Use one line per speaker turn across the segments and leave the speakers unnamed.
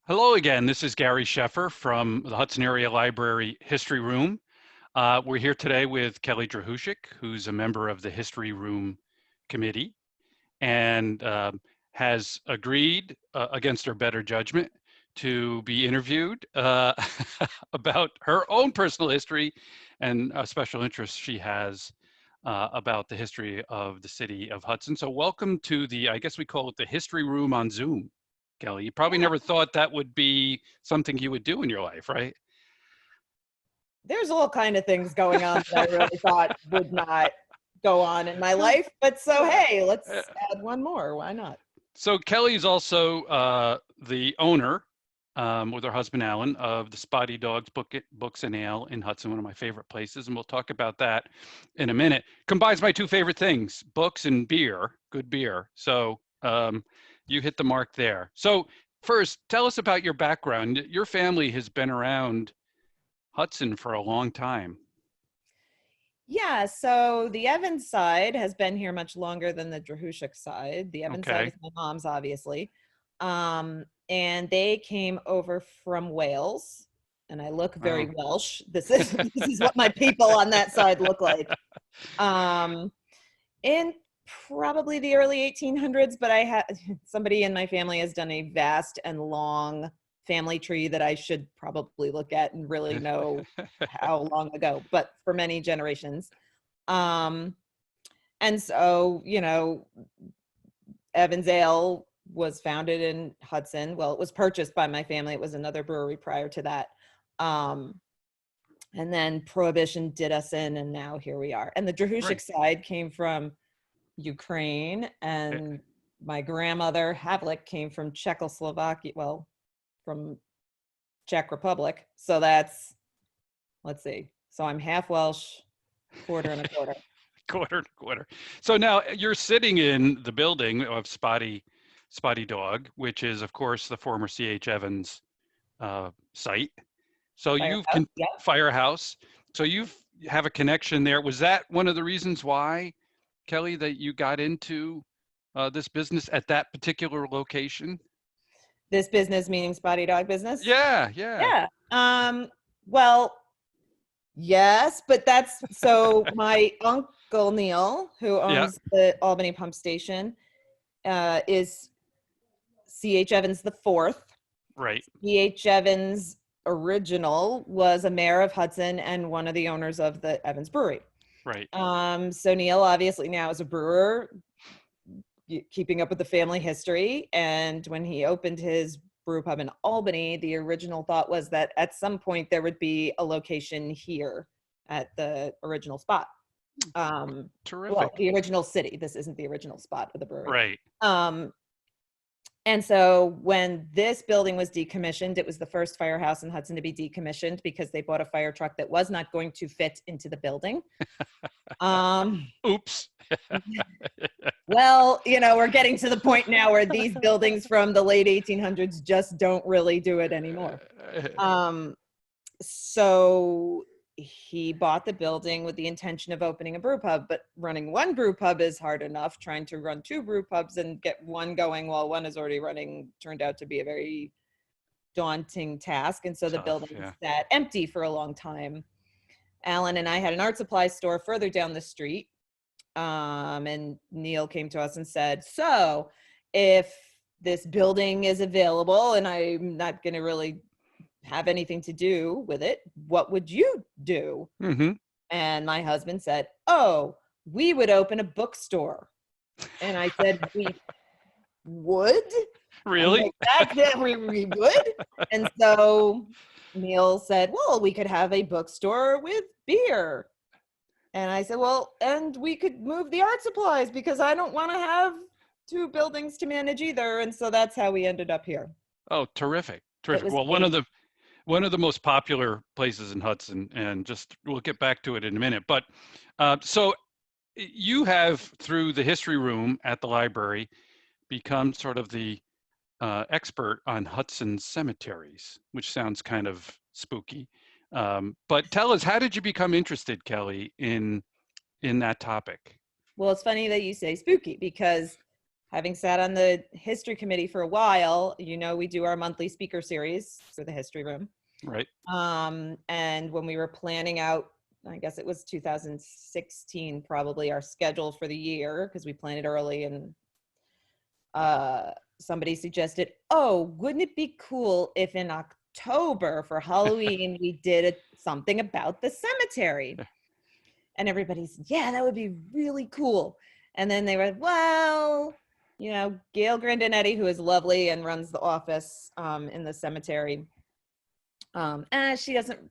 Hello again. This is Gary Sheffer from the Hudson Area Library History Room. We're here today with Kelley Drahushuk, who's a member of the History Room Committee and has agreed, against her better judgment, to be interviewed about her own personal history and a special interest she has about the history of the city of Hudson. So welcome to I guess we call it the History Room on Zoom. Kelley, you probably never thought that would be something you would do in your life, right?
There's all kind of things going on that I really thought would not go on in my life. But so, hey, let's add one more. Why not?
So Kelley's also the owner, with her husband Alan, of the Spotty Dogs Books and Ale in Hudson, one of my favorite places, and we'll talk about that in a minute. Combines my two favorite things, books and beer, good beer. So you hit the mark there. So first, tell us about your background. Your family has been around Hudson for a long time.
Yeah, so the Evans side has been here much longer than the Drahushuk side. The Evans side is my mom's, obviously. And they came over from Wales, and I look very Welsh. This is what my people on that side look like. In probably the early 1800s, but I had somebody in my family has done a vast and long family tree that I should probably look at and really know how long ago, but for many generations. And so, Evans Ale was founded in Hudson. Well, it was purchased by my family. It was another brewery prior to that. And then Prohibition did us in, and now here we are. And the Drahushuk side came from Ukraine, and my grandmother Havlik came from Czechoslovakia, well, from Czech Republic. So that's, let's see. So I'm half Welsh, quarter and a quarter.
Quarter and a quarter. So now you're sitting in the building of Spotty Dog, which is, of course, the former C.H. Evans site. So Firehouse. So you have a connection there. Was that one of the reasons why, Kelley, that you got into this business at that particular location?
This business meaning Spotty Dog business?
Yeah.
Well, yes, but that's so my uncle Neil, who owns the Albany Pump Station, is C.H. Evans the fourth.
Right.
C.H. Evans original was a mayor of Hudson and one of the owners of the Evans Brewery.
Right.
So Neil obviously now is a brewer, keeping up with the family history. And when he opened his brew pub in Albany, the original thought was that at some point there would be a location here at the original spot.
Terrific.
Well, the original city. This isn't the original spot of the brewery.
Right.
And so when this building was decommissioned, it was the first firehouse in Hudson to be decommissioned because they bought a fire truck that was not going to fit into the building.
Oops.
Well, we're getting to the point now where these buildings from the late 1800s just don't really do it anymore. So he bought the building with the intention of opening a brew pub, but running one brew pub is hard enough. Trying to run two brew pubs and get one going while one is already running turned out to be a very daunting task. And so the building sat empty for a long time. Alan and I had an art supply store further down the street. And Neil came to us and said, so if this building is available and I'm not going to really have anything to do with it, what would you do?
Mm-hmm.
And my husband said, oh, we would open a bookstore. And I said, we would?
Really?
We would. And so Neil said, well, we could have a bookstore with beer. And I said, well, and we could move the art supplies because I don't want to have two buildings to manage either. And so that's how we ended up here.
Oh, terrific. Well, one of the most popular places in Hudson, and we'll get back to it in a minute. But so you have, through the history room at the library, become sort of the expert on Hudson's cemeteries, which sounds kind of spooky. But tell us, how did you become interested, Kelley, in that topic?
Well, it's funny that you say spooky because having sat on the history committee for a while, we do our monthly speaker series for the history room.
Right.
And when we were planning out, I guess it was 2016, probably, our schedule for the year, because we planned it early, and somebody suggested, oh, wouldn't it be cool if in October for Halloween we did something about the cemetery? And everybody said, yeah, that would be really cool. And then they were, well, Gail Grandinetti, who is lovely and runs the office in the cemetery,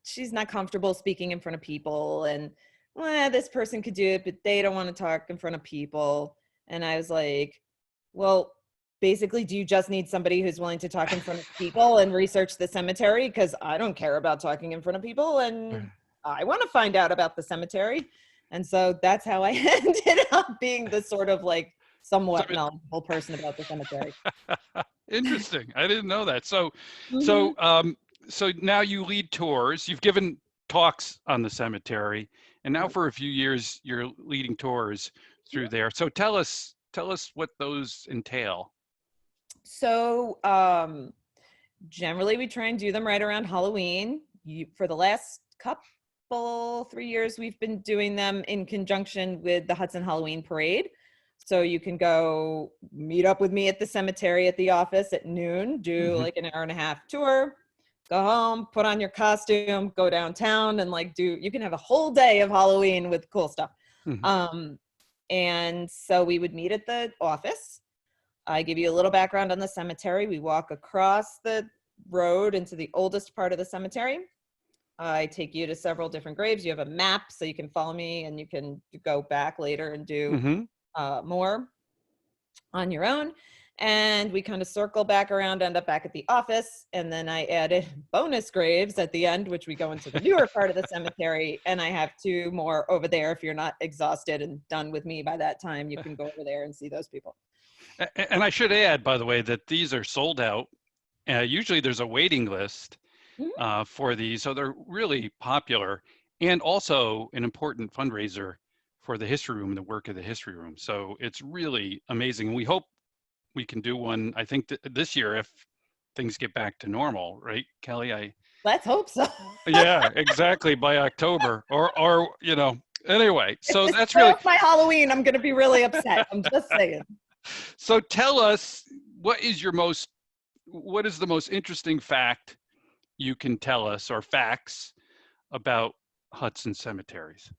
she's not comfortable speaking in front of people, and this person could do it, but they don't want to talk in front of people. And I was like, well, basically, do you just need somebody who's willing to talk in front of people and research the cemetery? Because I don't care about talking in front of people, and I want to find out about the cemetery. And so that's how I ended up being the sort of like somewhat knowledgeable person about the cemetery.
Interesting. I didn't know that. So,
Mhm.
so now you lead tours. You've given talks on the cemetery, and now for a few years you're leading tours through there. So tell us what those entail.
So generally we try and do them right around Halloween. For the last 3 years, we've been doing them in conjunction with the Hudson Halloween Parade. So you can go meet up with me at the cemetery at the office at noon, do like an hour and a half tour, go home, put on your costume, go downtown, and you can have a whole day of Halloween with cool stuff. And so we would meet at the office. I give you a little background on the cemetery. We walk across the road into the oldest part of the cemetery. I take you to several different graves. You have a map so you can follow me, and you can go back later and do more on your own. And we kind of circle back around, end up back at the office. And then I added bonus graves at the end, which we go into the newer part of the cemetery. And I have 2 more over there. If you're not exhausted and done with me by that time, you can go over there and see those people.
And I should add, by the way, that these are sold out. Usually there's a waiting list for these, so they're really popular, and also an important fundraiser for the history room and the work of the history room. So it's really amazing. We hope we can do one, I think, this year if things get back to normal, right, Kelley?
Let's hope so.
Yeah, exactly, by October, or anyway. So
if
that's really
my Halloween. I'm going to be really upset. I'm just saying.
So tell us, what is the most interesting fact you can tell us, or facts about Hudson cemeteries?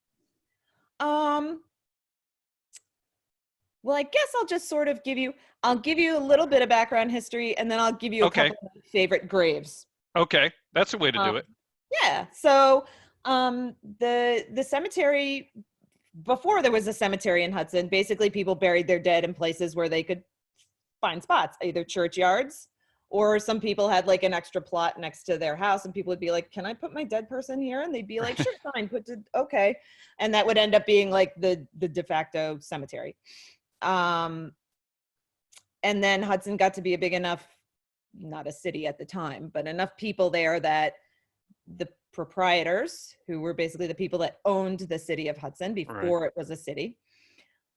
Well, I guess I'll just sort of give you a little bit of background history, and then I'll give you a couple of my favorite graves.
Okay, that's a way to do it.
Yeah. So the cemetery, before there was a cemetery in Hudson, basically people buried their dead in places where they could find spots, either churchyards, or some people had like an extra plot next to their house, and people would be like, can I put my dead person here? And they'd be like, sure, fine, okay. And that would end up being like the de facto cemetery. And then Hudson got to be a big enough, not a city at the time, but enough people there that the proprietors, who were basically the people that owned the city of Hudson before it was a city,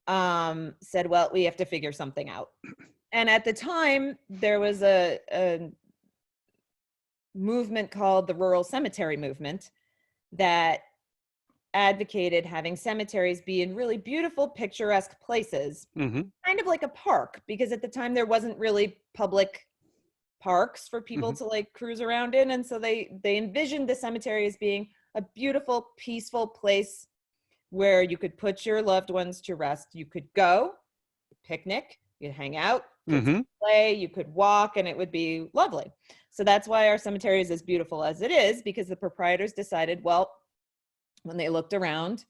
said, well, we have to figure something out. And at the time, there was a movement called the Rural Cemetery Movement that advocated having cemeteries be in really beautiful, picturesque places, kind of like a park, because at the time there wasn't really public parks for people to like cruise around in. And so they envisioned the cemetery as being a beautiful, peaceful place where you could put your loved ones to rest. You could go picnic, you'd hang out, play, you could walk, and it would be lovely. So that's why our cemetery is as beautiful as it is, because the proprietors decided, well, when they looked around,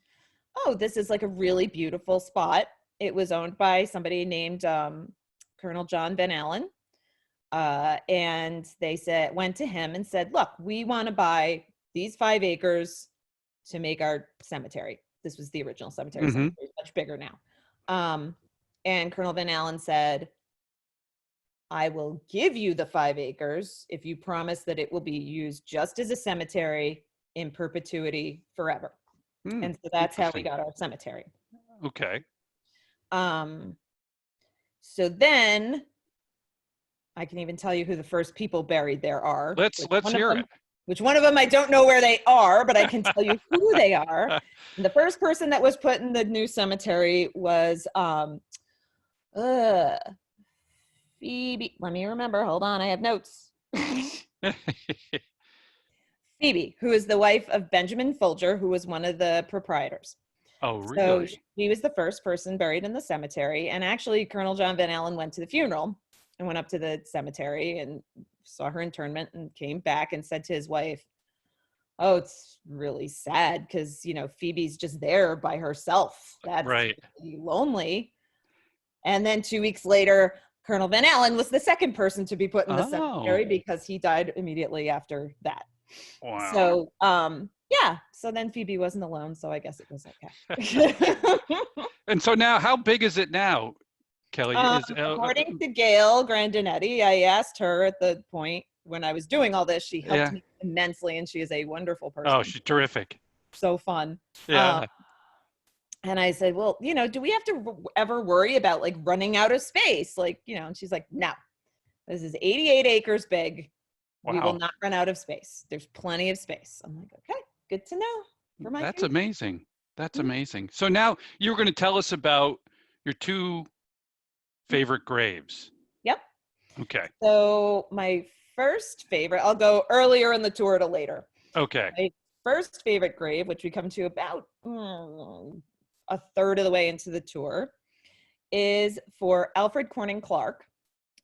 oh, this is like a really beautiful spot. It was owned by somebody named Colonel John Van Allen. And they went to him and said, look, we want to buy these 5 acres to make our cemetery. This was the original cemetery. Cemetery is much bigger now. And Colonel Van Allen said, I will give you the 5 acres if you promise that it will be used just as a cemetery in perpetuity forever. And so that's how we got our cemetery.
Okay.
So then I can even tell you who the first people buried there are.
Let's hear it.
Which one of them I don't know where they are, but I can tell you who they are. And the first person that was put in the new cemetery was Phoebe. Let me remember. Hold on, I have notes. Phoebe, who is the wife of Benjamin Folger, who was one of the proprietors.
Oh, really?
So she was the first person buried in the cemetery. And actually, Colonel John Van Allen went to the funeral and went up to the cemetery and saw her internment and came back and said to his wife, oh, it's really sad because, you know, Phoebe's just there by herself. That's
right.
Really lonely. And then 2 weeks later, Colonel Van Allen was the second person to be put in the cemetery because he died immediately after that.
Wow.
So, yeah. So then Phoebe wasn't alone. So I guess it was okay.
And so now, how big is it now, Kelley?
According to Gail Grandinetti, I asked her at the point when I was doing all this, she helped me immensely, and she is a wonderful person.
Oh, she's terrific.
So fun.
Yeah.
And I said, well, you know, do we have to ever worry about like running out of space? Like, you know, and she's like, no, this is 88 acres big. Wow. We will not run out of space. There's plenty of space. I'm like, okay, good to know. For my
That's
future.
amazing. That's amazing. So now you were going to tell us about your two favorite graves.
Yep.
Okay.
So my first favorite, I'll go earlier in the tour to later.
Okay.
My first favorite grave, which we come to about a third of the way into the tour, is for Alfred Corning Clark.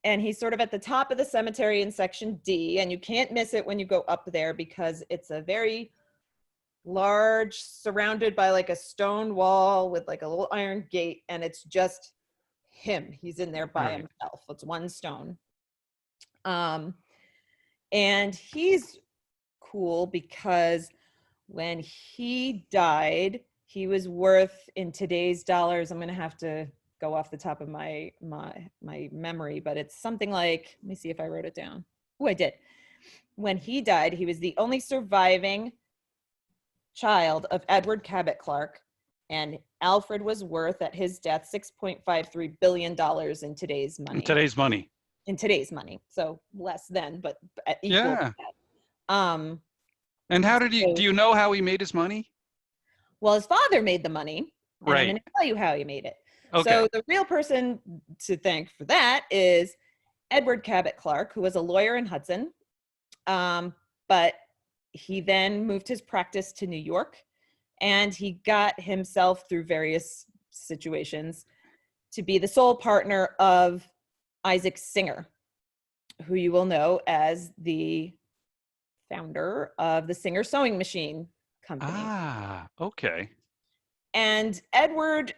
And he's sort of at the top of the cemetery in section D, and you can't miss it when you go up there because it's a very large, surrounded by like a stone wall with like a little iron gate, and it's just him. He's in there by himself. It's one stone. And he's cool because when he died, he was worth, in today's dollars, I'm going to have to go off the top of my memory, but it's something like, let me see if I wrote it down. Oh, I did. When he died, he was the only surviving child of Edward Cabot Clark, and Alfred was worth at his death $6.53 billion in today's money. In today's money. So less than, but equal to that.
And how did he, do you know how he made his money?
Well, his father made the money. And I'm going to tell you how he made it. Okay. So the real person to thank for that is Edward Cabot Clark, who was a lawyer in Hudson. But he then moved his practice to New York, and he got himself through various situations to be the sole partner of Isaac Singer, who you will know as the founder of the Singer Sewing Machine Company.
Ah, okay.
And Edward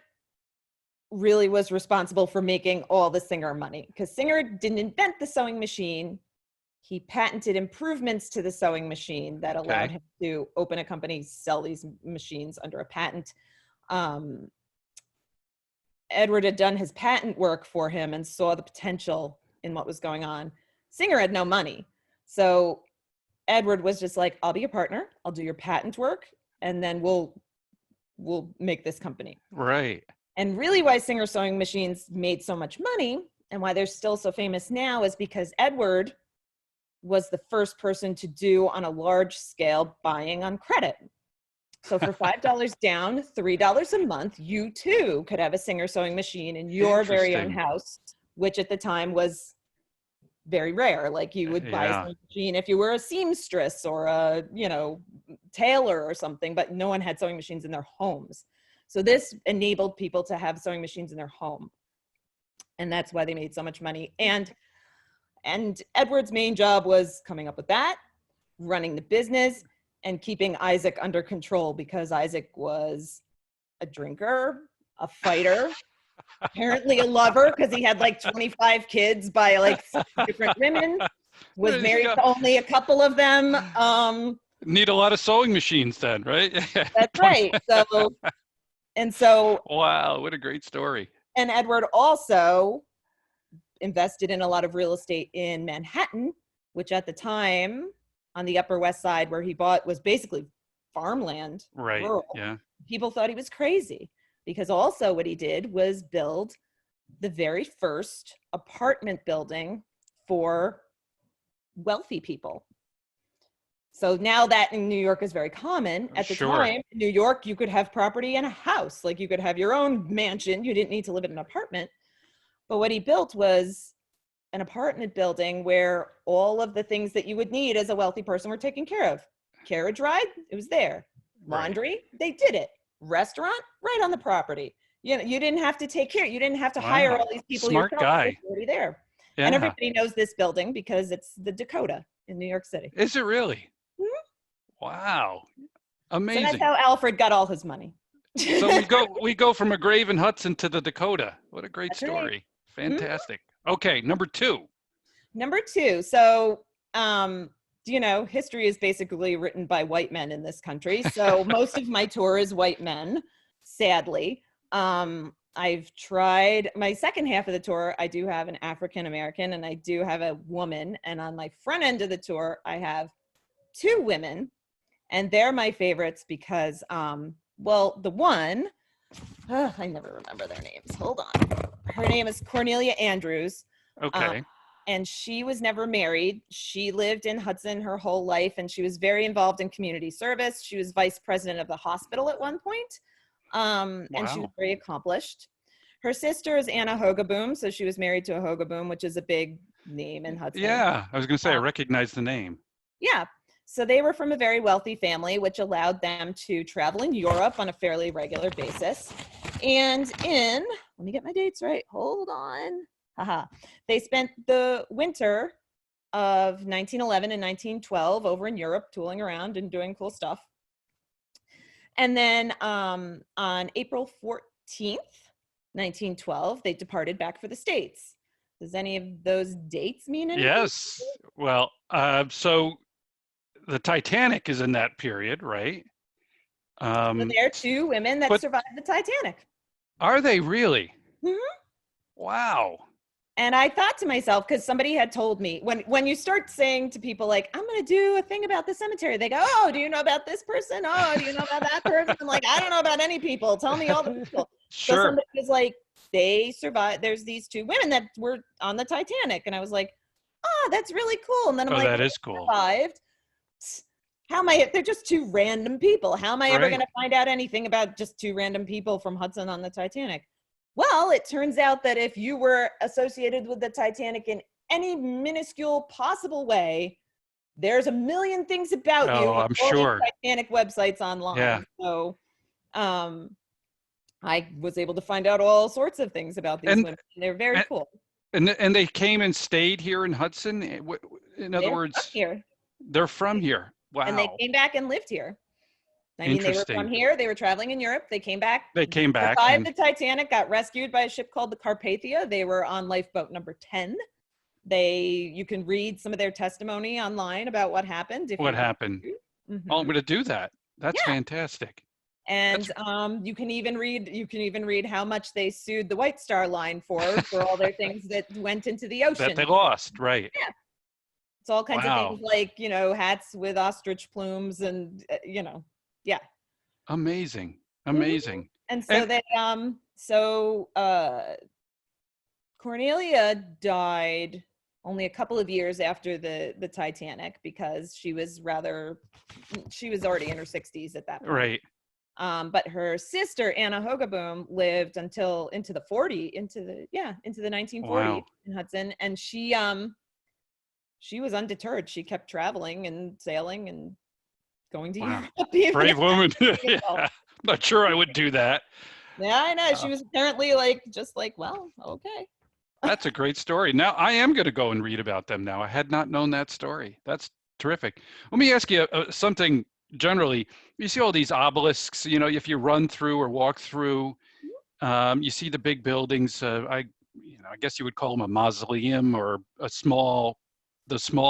really was responsible for making all the Singer money, because Singer didn't invent the sewing machine. He patented improvements to the sewing machine that allowed him to open a company, sell these machines under a patent. Edward had done his patent work for him and saw the potential in what was going on. Singer had no money. So Edward was just like, I'll be a partner. I'll do your patent work, and then we'll make this company.
Right.
And really why Singer Sewing Machines made so much money and why they're still so famous now is because Edward was the first person to do on a large scale buying on credit. So for $5 down, $3 a month, you too could have a Singer Sewing Machine in your very own house, which at the time was very rare. Like you would buy a sewing machine if you were a seamstress or a, you know, tailor or something, but no one had sewing machines in their homes. So this enabled people to have sewing machines in their home. And that's why they made so much money. And Edward's main job was coming up with that, running the business, and keeping Isaac under control, because Isaac was a drinker, a fighter, apparently a lover, because he had like 25 kids by like 6 different women, was married to only a couple of them.
Need a lot of sewing machines then, right?
That's right. So
wow, what a great story.
And Edward also invested in a lot of real estate in Manhattan, which at the time on the Upper West Side where he bought was basically farmland.
Right.
Rural.
Yeah.
People thought he was crazy, because also what he did was build the very first apartment building for wealthy people. So now that in New York is very common, at the
Sure.
time in New York, you could have property in a house, like you could have your own mansion. You didn't need to live in an apartment. But what he built was an apartment building where all of the things that you would need as a wealthy person were taken care of. Carriage ride, it was there. Laundry, they did it. Restaurant, right on the property. You know, you didn't have to take care. You didn't have to hire
Wow.
all these people
Smart
yourself.
guy.
It was already there.
Yeah.
And everybody knows this building because it's the Dakota in New York City.
Is it really?
Mhm.
Wow.
So
Amazing.
that's how Alfred got all his money.
So we go from a grave in Hudson to the Dakota. What a great
That's right.
story.
Mhm.
Fantastic. Okay, number 2.
Number 2. So, you know, history is basically written by white men in this country. So most of my tour is white men, sadly. I've tried my second half of the tour. I do have an African American and I do have a woman. And on my front end of the tour, I have 2 women, and they're my favorites because, well, the one, I never remember their names. Hold on. Her name is Cornelia Andrews.
Okay.
And she was never married. She lived in Hudson her whole life, and she was very involved in community service. She was vice president of the hospital at one point, and she was
Wow.
very accomplished. Her sister is Anna Hogaboom, so she was married to a Hogaboom, which is a big name in Hudson.
Yeah, I was going to say, I recognize the name.
Yeah. So they were from a very wealthy family, which allowed them to travel in Europe on a fairly regular basis. And let me get my dates right. Hold on. Haha. They spent the winter of 1911 and 1912 over in Europe, tooling around and doing cool stuff. And then on April 14th, 1912, they departed back for the States. Does any of those dates mean anything?
Yes. Well, so the Titanic is in that period, right?
So there are 2 women that survived the Titanic.
Are they really?
Mhm.
Wow.
And I thought to myself, because somebody had told me, when you start saying to people like, I'm going to do a thing about the cemetery, they go, oh, do you know about this person? Oh, do you know about that person? I'm like, I don't know about any people. Tell me all the people. So
Sure.
somebody was like, they survived. There's these 2 women that were on the Titanic. And I was like, oh, that's really cool. And then I'm
Oh,
like,
that is cool.
survived. How am I, they're just 2 random people. How am I ever
Right.
going to find out anything about just 2 random people from Hudson on the Titanic? Well, it turns out that if you were associated with the Titanic in any minuscule possible way, there's a million things about you
Oh,
on
I'm
all
sure.
these Titanic websites online.
Yeah.
So I was able to find out all sorts of things about these women. They're very cool.
And they came and stayed here in Hudson? In other words,
from here.
They're from here. Wow.
And they came back and lived here. I mean, they were from here. They were traveling in Europe. They came back.
They came back.
Survived the Titanic, got rescued by a ship called the Carpathia. They were on lifeboat number 10. You can read some of their testimony online about what happened.
What happened?
Mm-hmm.
Oh, I'm going to do that. That's fantastic.
And you can even read how much they sued the White Star Line for all their things that went into the ocean.
That they lost, right?
Yeah. It's all kinds of things like, hats with ostrich plumes and, yeah.
Amazing. Amazing.
Mm-hmm. And so Cornelia died only a couple of years after the Titanic because she was already in her 60s at that point.
Right.
But her sister Anna Hogaboom lived until into the 1940s in Hudson, and she was undeterred. She kept traveling and sailing and going to Europe.
Brave woman. Yeah. I'm not sure I would do that.
Yeah, I know. She was apparently well, okay.
That's a great story. Now I am going to go and read about them now. I had not known that story. That's terrific. Let me ask you something generally. You see all these obelisks, if you run through or walk through, you see the big buildings. I guess you would call them a mausoleum or the small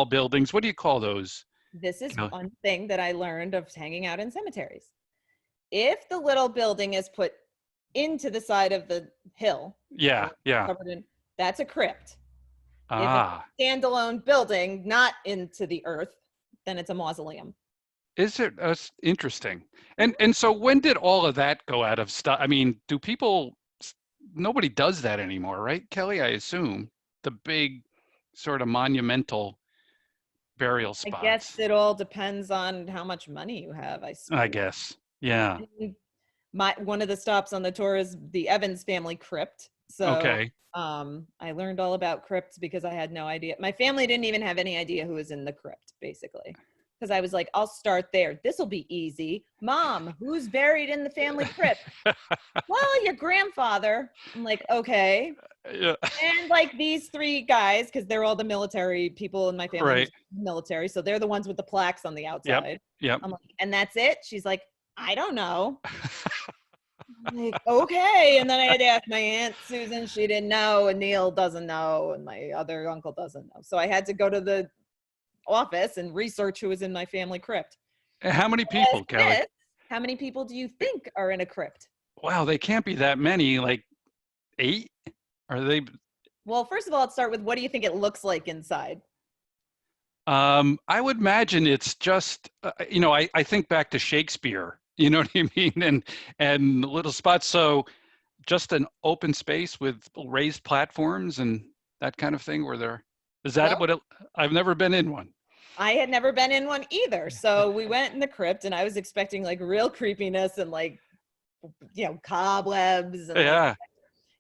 buildings. What do you call those?
This is one thing that I learned of hanging out in cemeteries. If the little building is put into the side of the hill, that's a crypt. If it's a standalone building, not into the earth, then it's a mausoleum.
Is it interesting? And so when did all of that go out of style? I mean, do people nobody does that anymore, right, Kelly? I assume the big sort of monumental burial
I guess
spots,
it all depends on how much money you have, I
I
suppose.
guess. Yeah.
And my one of the stops on the tour is the Evans family crypt. So
Okay.
I learned all about crypts because I had no idea. My family didn't even have any idea who was in the crypt, basically. Because I was like, I'll start there. This will be easy. Mom, who's buried in the family crypt? Well, your grandfather. I'm like, okay.
Yeah.
And like these three guys, because they're all the military people in my family who's
Right.
military. So they're the ones with the plaques on the
Yep.
outside.
Yep.
I'm like, and that's it? She's like, I don't know. I'm like, okay. And then I had to ask my Aunt Susan. She didn't know. And Neil doesn't know. And my other uncle doesn't know. So I had to go to the office and research who was in my family crypt.
How many
As
people, Kelly?
this, how many people do you think are in a crypt?
Wow, they can't be that many. Like 8? Are they?
Well, first of all, let's start with what do you think it looks like inside?
I would imagine it's just, I think back to Shakespeare. You know what I mean? And little spots. So just an open space with raised platforms and that kind of thing. Where there is that
Well,
what it, I've never been in one.
I had never been in one either. So we went in the crypt and I was expecting like real creepiness and like, cobwebs and like,
Yeah.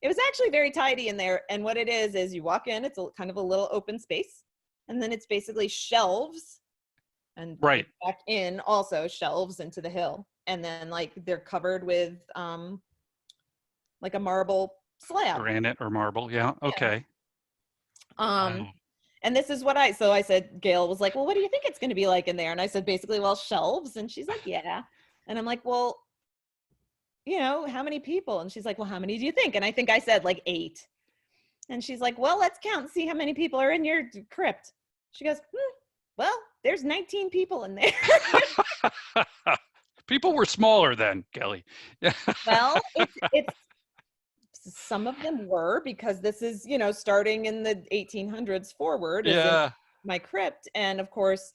it was actually very tidy in there. And what it is you walk in, it's a kind of a little open space. And then it's basically shelves and
Right.
back in also shelves into the hill. And then like they're covered with like a marble slab.
Granite or marble. Yeah.
Yeah.
Okay.
Um,
Wow.
and this is what I said, Gail was like, well, what do you think it's going to be like in there? And I said, basically, well, shelves. And she's like, yeah. And I'm like, well, how many people? And she's like, well, how many do you think? And I think I said like 8. And she's like, well, let's count and see how many people are in your crypt. She goes, well, there's 19 people in there.
People were smaller then, Kelly.
Well, it's some of them were because this is, starting in the 1800s forward is in
Yeah.
my crypt. And of course,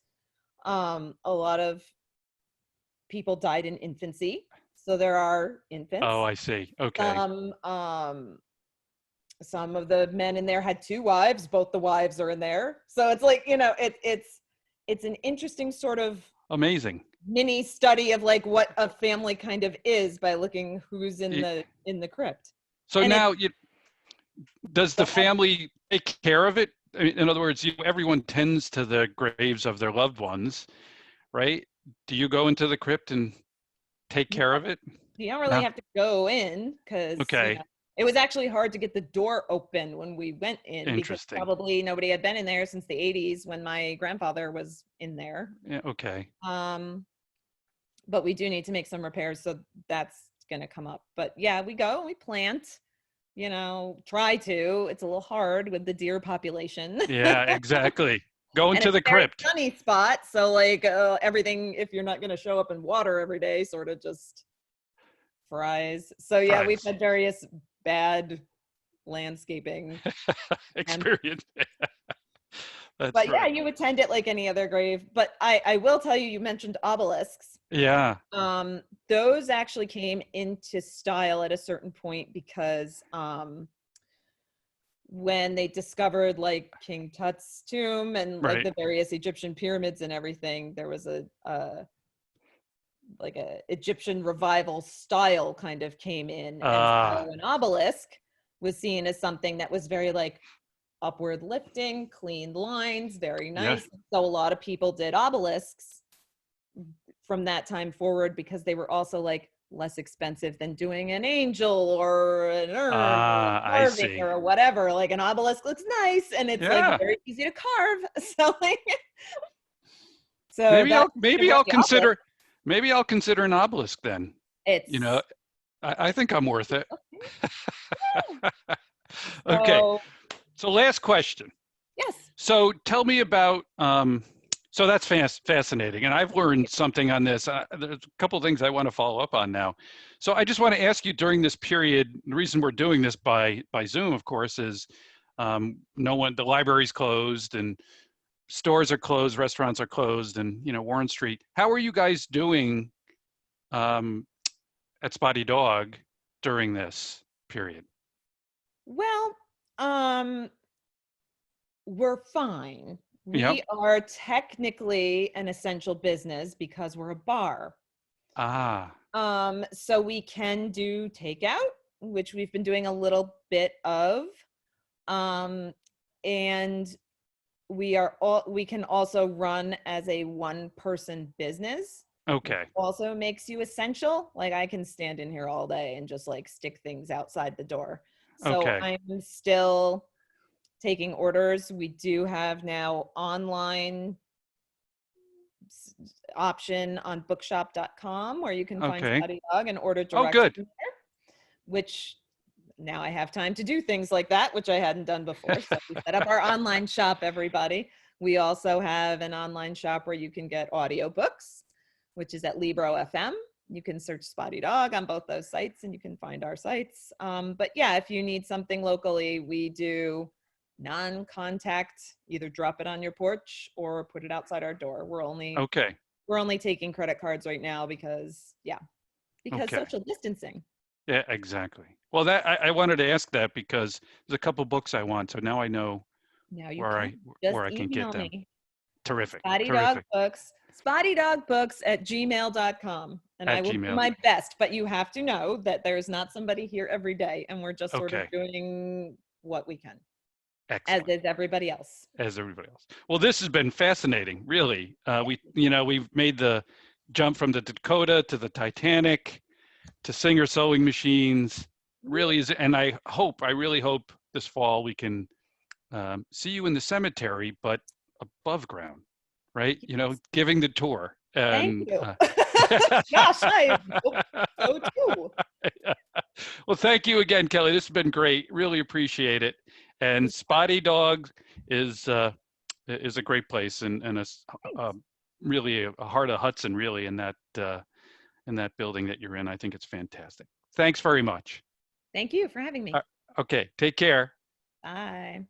a lot of people died in infancy. So there are
Oh,
infants.
I see. Okay.
Some of the men in there had 2 wives. Both the wives are in there. So it's like, it's an interesting sort of
Amazing.
mini study of like what a family kind of is by looking who's in
Y-
the crypt.
So
And it's
now, does the family take care of it? I mean, in other words, everyone tends to the graves of their loved ones, right? Do you go into the crypt and take care of it?
you don't really
No.
have to go in because
Okay.
it was actually hard to get the door open when we went in because
Interesting.
probably nobody had been in there since the 80s when my grandfather was in there.
Yeah. Okay.
But we do need to make some repairs, so that's going to come up. But yeah, we go, we plant, try to. It's a little hard with the deer population.
Yeah. Exactly. Go
And
into
it's
the
a very
crypt.
sunny spot, so like everything, if you're not going to show up in water every day, sort of just fries. So yeah, we've
Fries.
had various bad landscaping. And
Experience. That's
but yeah,
right.
you attend it like any other grave. But I will tell you, you mentioned obelisks.
Yeah.
Those actually came into style at a certain point because when they discovered like King Tut's tomb and like
Right.
the various Egyptian pyramids and everything, there was a like a Egyptian revival style kind of came in. And
Uh,
so an obelisk was seen as something that was very like upward lifting, clean lines, very
yeah.
nice. So a lot of people did obelisks from that time forward because they were also like less expensive than doing an angel or an urn or a
I
carving
see.
or whatever. Like an obelisk looks nice and it's like
Yeah.
very easy to carve. So like, so
Maybe
that's
I'll
kind of
maybe
what
I'll
the obelisk
consider maybe I'll consider an obelisk then. You know,
it's.
I think I'm worth it. Okay.
So
So last question.
yes.
So tell me about so that's fascinating, and I've learned something on this. There's a couple of things I want to follow up on now. So I just want to ask you during this period. The reason we're doing this by Zoom, of course, is the library's closed and stores are closed, restaurants are closed, and Warren Street. How are you guys doing at Spotty Dog during this period?
Well, we're fine.
Yep.
We are technically an essential business because we're a bar.
Ah,
So we can do takeout, which we've been doing a little bit of. And we can also run as a one-person business, which
okay.
also makes you essential. Like I can stand in here all day and just like stick things outside the door. So
Okay.
I'm still taking orders. We do have now online option on bookshop.com where you can find
Okay.
Spotty Dog and order
Oh,
direct
good.
from there, which now I have time to do things like that, which I hadn't done before. So we set up our online shop, everybody. We also have an online shop where you can get audiobooks, which is at Libro FM. You can search Spotty Dog on both those sites and you can find our sites. But yeah, if you need something locally, we do non-contact, either drop it on your porch or put it outside our door. We're
Okay.
only taking credit cards right now because because
Okay.
social distancing.
Yeah, exactly. Well, that I wanted to ask that because there's a couple books I want, so now I know
Now you
where
can
I
just
where I can get
email
them.
me.
Terrific.
Spotty Dog
Terrific.
Books, SpottyDogBooks@gmail.com. And I
At
will do
Gmail.
my best, but you have to know that there's not somebody here every day and we're just sort of
Okay.
doing what we can, as
Excellent.
is everybody else.
As everybody else. Well, this has been fascinating, really. We've made the jump from the Dakota to the Titanic to Singer sewing machines. Really is, and I really hope this fall we can see you in the cemetery, but above ground, right? Giving the tour.
Thank
And
you. Gosh, I hope so too.
well, thank you again, Kelley. This has been great. Really appreciate it. And Spotty Dog is a great place and really a heart of Hudson, really, in that building that you're in. I think it's fantastic. Thanks very much.
Thank you for having me.
Okay, take care.
Bye.